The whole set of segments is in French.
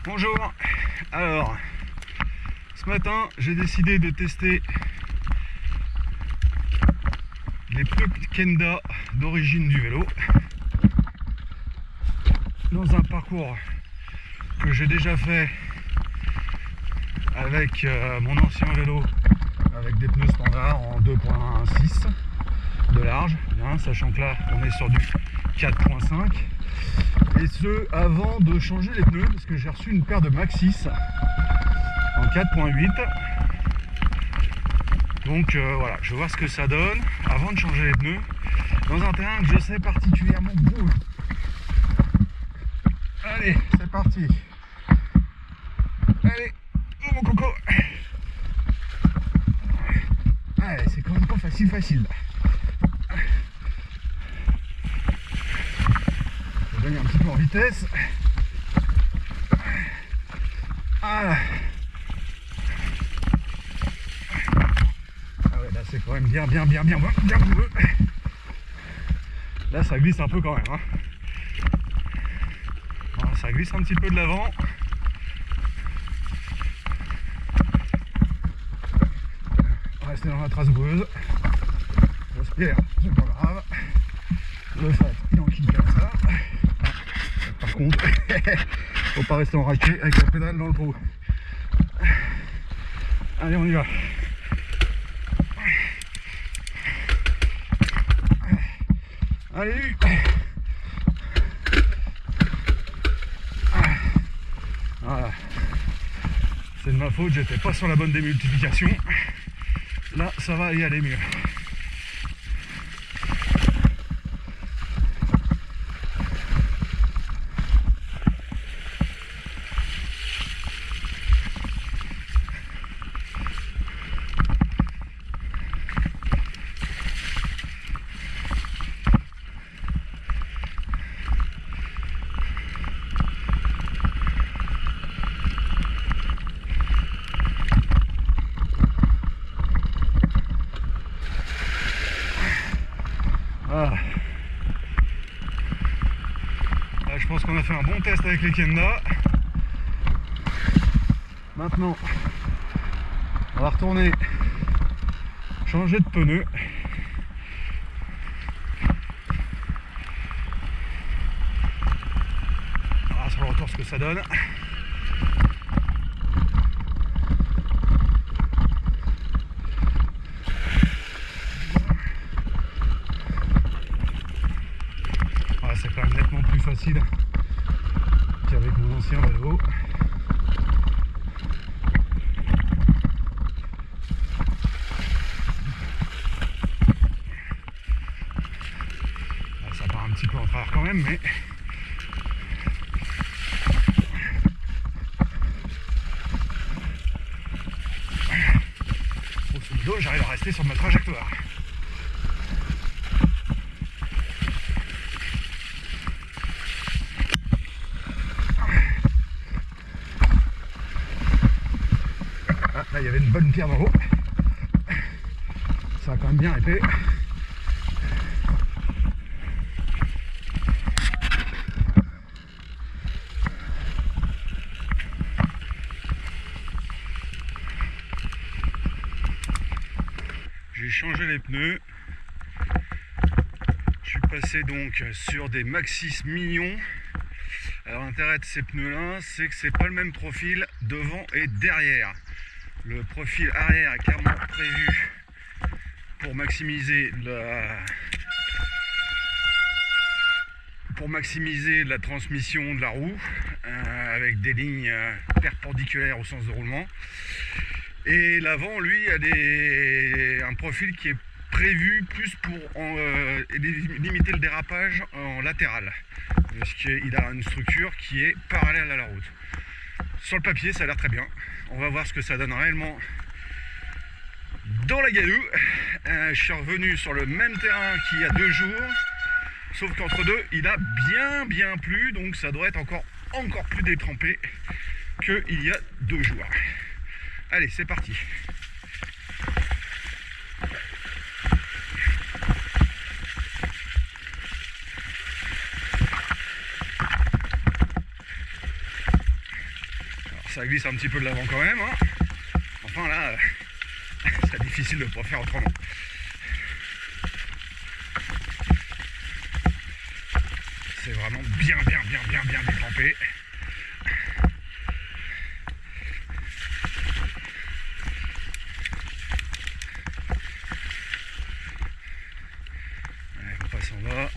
Bonjour. Alors, ce matin, j'ai décidé de tester les pneus Kenda d'origine du vélo dans un parcours que j'ai déjà fait avec mon ancien vélo avec des pneus standards en 2.6 de large, hein, sachant que là on est sur du 4.5, et ce avant de changer les pneus parce que j'ai reçu une paire de Maxxis en 4.8. Donc voilà, je vais voir ce que ça donne avant de changer les pneus dans un terrain que je sais particulièrement beau. Allez, c'est parti. Allez, oh mon coco. Allez, c'est quand même pas facile là. Je vais gagner un petit peu en vitesse. Voilà. Ah ouais, là c'est quand même bien boueux. Là ça glisse un peu quand même, hein. Voilà, ça glisse un petit peu de l'avant. Rester dans la trace boueuse. Respire, c'est pas grave. Le fat, il est en kick comme ça. Par contre, faut pas rester en raquet avec la pédale dans le trou. Allez, on y va. Allez. Voilà. C'est de ma faute, j'étais pas sur la bonne démultiplication. Là, ça va y aller mieux. Voilà. Là, je pense qu'on a fait un bon test avec les Kenda. Maintenant, on va retourner changer de pneu. On va voir sur le retour ce que ça donne. C'est quand même nettement plus facile qu'avec mon ancien vélo. Ça part un petit peu en travers quand même, mais grosso modo, j'arrive à rester sur ma trajectoire. Là, il y avait une bonne pierre dans l'eau. Ça a quand même bien été. J'ai changé les pneus. Je suis passé donc sur des Maxxis mignons. Alors l'intérêt de ces pneus là, c'est que c'est pas le même profil devant et derrière. Le profil arrière est clairement prévu pour maximiser la transmission de la roue avec des lignes perpendiculaires au sens de roulement. Et l'avant, lui, a un profil qui est prévu plus pour limiter le dérapage en latéral, parce qu'il a une structure qui est parallèle à la route. Sur le papier, ça a l'air très bien. On va voir ce que ça donne réellement dans la gadoue. Je suis revenu sur le même terrain qu'il y a 2 jours, sauf qu'entre deux, il a bien plu, donc ça doit être encore plus détrempé qu'il y a 2 jours. Allez, c'est parti. ça glisse un petit peu de l'avant quand même, hein. Enfin là, c'est difficile de ne pas faire autrement. C'est vraiment bien détrempé. Allez, on passe en bas.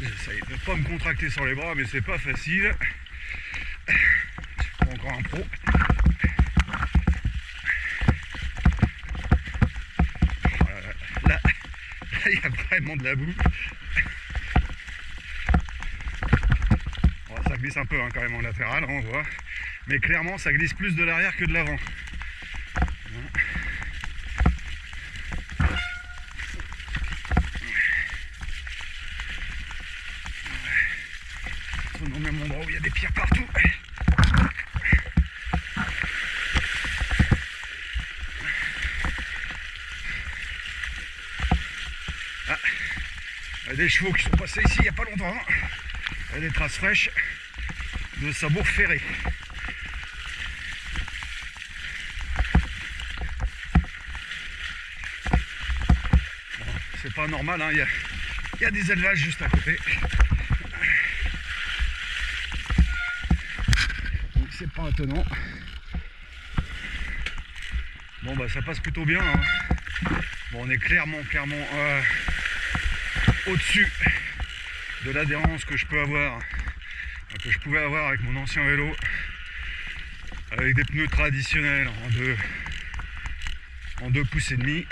J'essaye de ne pas me contracter sur les bras, mais c'est pas facile. Je prends encore un pro. Là, il y a vraiment de la boue. Bon, ça glisse un peu hein, quand même en latéral, hein, on voit. Mais clairement, ça glisse plus de l'arrière que de l'avant. Au même endroit où il y a des pierres partout. Ah, il y a des chevaux qui sont passés ici il n'y a pas longtemps. Il y a des traces fraîches de sabots ferrés. Bon, c'est pas normal, hein. Il y a des élevages juste à côté. C'est pas étonnant. Bon bah ça passe plutôt bien hein. Bon, on est clairement au-dessus de l'adhérence que je peux avoir, que je pouvais avoir avec mon ancien vélo, avec des pneus traditionnels en 2 pouces et demi.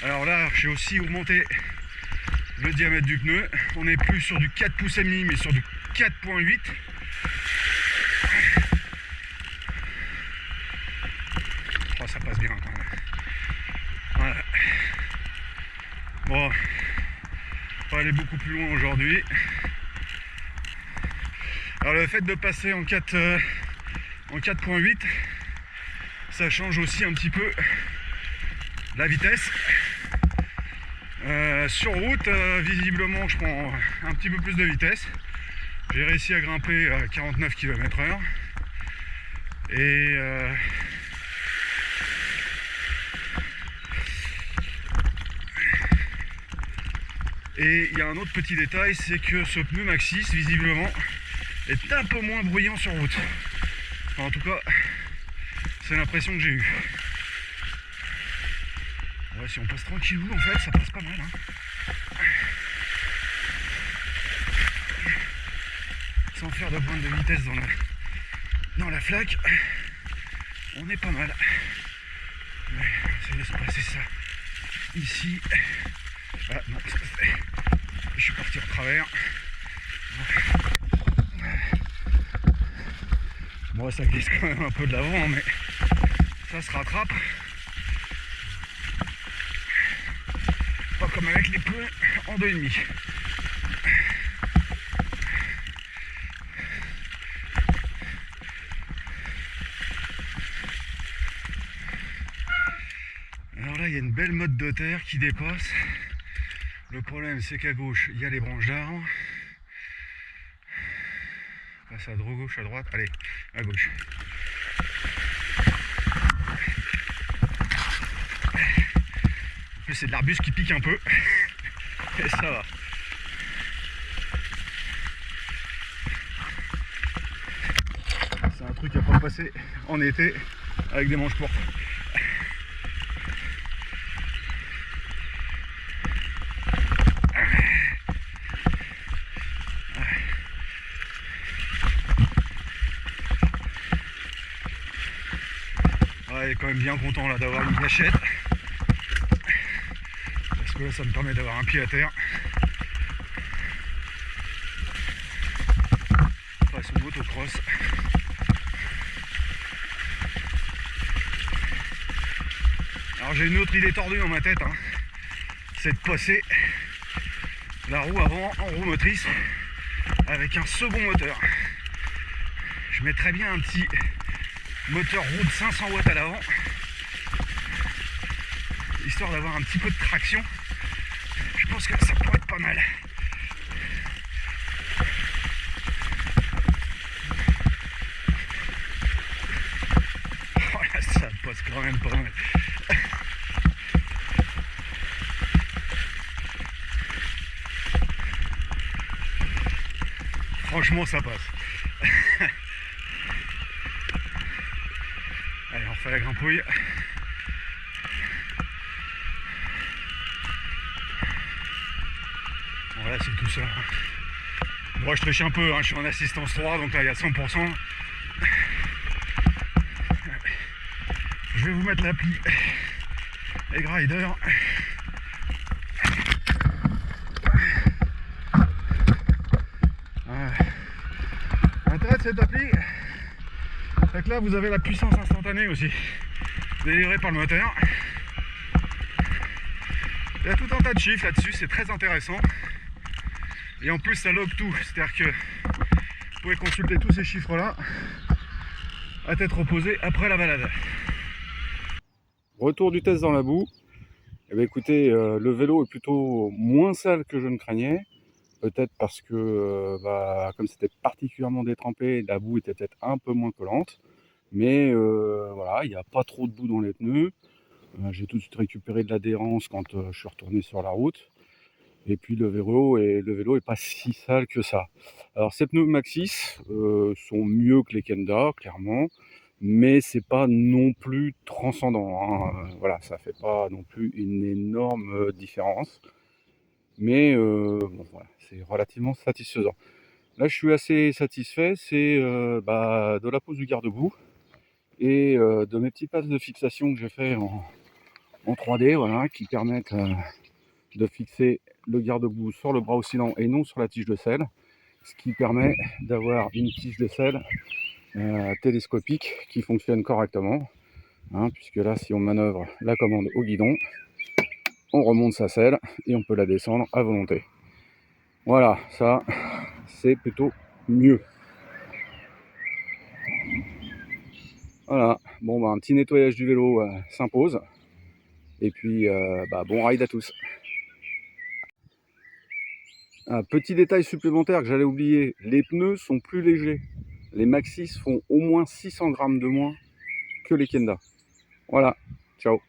Alors là j'ai aussi augmenté le diamètre du pneu. On n'est plus sur du 4 pouces et demi mais sur du 4.8. Oh, ça passe bien quand même. Voilà. Bon, on va aller beaucoup plus loin aujourd'hui. Alors le fait de passer en 4.8, ça change aussi un petit peu la vitesse. Sur route, visiblement, je prends un petit peu plus de vitesse. J'ai réussi à grimper à 49 km/h. Et il y a un autre petit détail, c'est que ce pneu Maxxis, visiblement, est un peu moins bruyant sur route. Enfin, en tout cas, c'est l'impression que j'ai eue. Ouais, si on passe tranquillou, en fait, ça passe pas mal. Hein. Sans faire de pointe de vitesse dans la flaque, on est pas mal. On va essayer de se passer ça ici. Ah non, je suis parti en travers. Bon, ça glisse quand même un peu de l'avant, mais ça se rattrape. Pas comme avec les pneus en 2,5. Alors là, il y a une belle motte de terre qui dépasse. Le problème, c'est qu'à gauche, il y a les branches d'arbres. Passe à gauche, à droite. Allez, à gauche. En plus, c'est de l'arbuste qui pique un peu. Et ça va. C'est un truc à pas passer en été avec des manches courtes. Ouais, quand même bien content là d'avoir une gâchette parce que là ça me permet d'avoir un pied à terre. Façon motocross. Alors j'ai une autre idée tordue dans ma tête, hein. C'est de passer la roue avant en roue motrice avec un second moteur. Je mettrais bien un petit moteur roue de 500 watts à l'avant, histoire d'avoir un petit peu de traction je pense que ça pourrait être pas mal. Oh là, ça passe quand même pas mal. Franchement, ça passe. Allez, on refait la grimpouille. Voilà, c'est tout ça. Moi, je triche un peu, hein, je suis en assistance 3, donc là, il y a 100%. Je vais vous mettre l'appli Egg Rider. L'intérêt de cette appli, c'est que là, vous avez la puissance instantanée aussi, délivrée par le moteur. Il y a tout un tas de chiffres là-dessus, c'est très intéressant. Et en plus, ça log tout, c'est-à-dire que vous pouvez consulter tous ces chiffres-là à tête reposée après la balade. Retour du test dans la boue. Eh bien, écoutez, le vélo est plutôt moins sale que je ne craignais. Peut-être parce que, comme c'était particulièrement détrempé, la boue était peut-être un peu moins collante. Mais voilà, il n'y a pas trop de boue dans les pneus. J'ai tout de suite récupéré de l'adhérence quand je suis retourné sur la route. Et puis le vélo est pas si sale que ça. Alors ces pneus Maxxis sont mieux que les Kenda, clairement, mais c'est pas non plus transcendant, hein. Voilà, ça fait pas non plus une énorme différence. Mais bon, voilà, c'est relativement satisfaisant. Là, je suis assez satisfait, c'est de la pose du garde-boue et de mes petits passes de fixation que j'ai fait en 3D, voilà, qui permettent de fixer le garde-boue sur le bras oscillant et non sur la tige de selle, ce qui permet d'avoir une tige de selle télescopique qui fonctionne correctement, hein, puisque là, si on manœuvre la commande au guidon, on remonte sa selle et on peut la descendre à volonté. Voilà, ça, c'est plutôt mieux. Voilà, bon, un petit nettoyage du vélo s'impose. Et puis, bon ride à tous. Un petit détail supplémentaire que j'allais oublier, les pneus sont plus légers. Les Maxxis font au moins 600 grammes de moins que les Kenda. Voilà, ciao.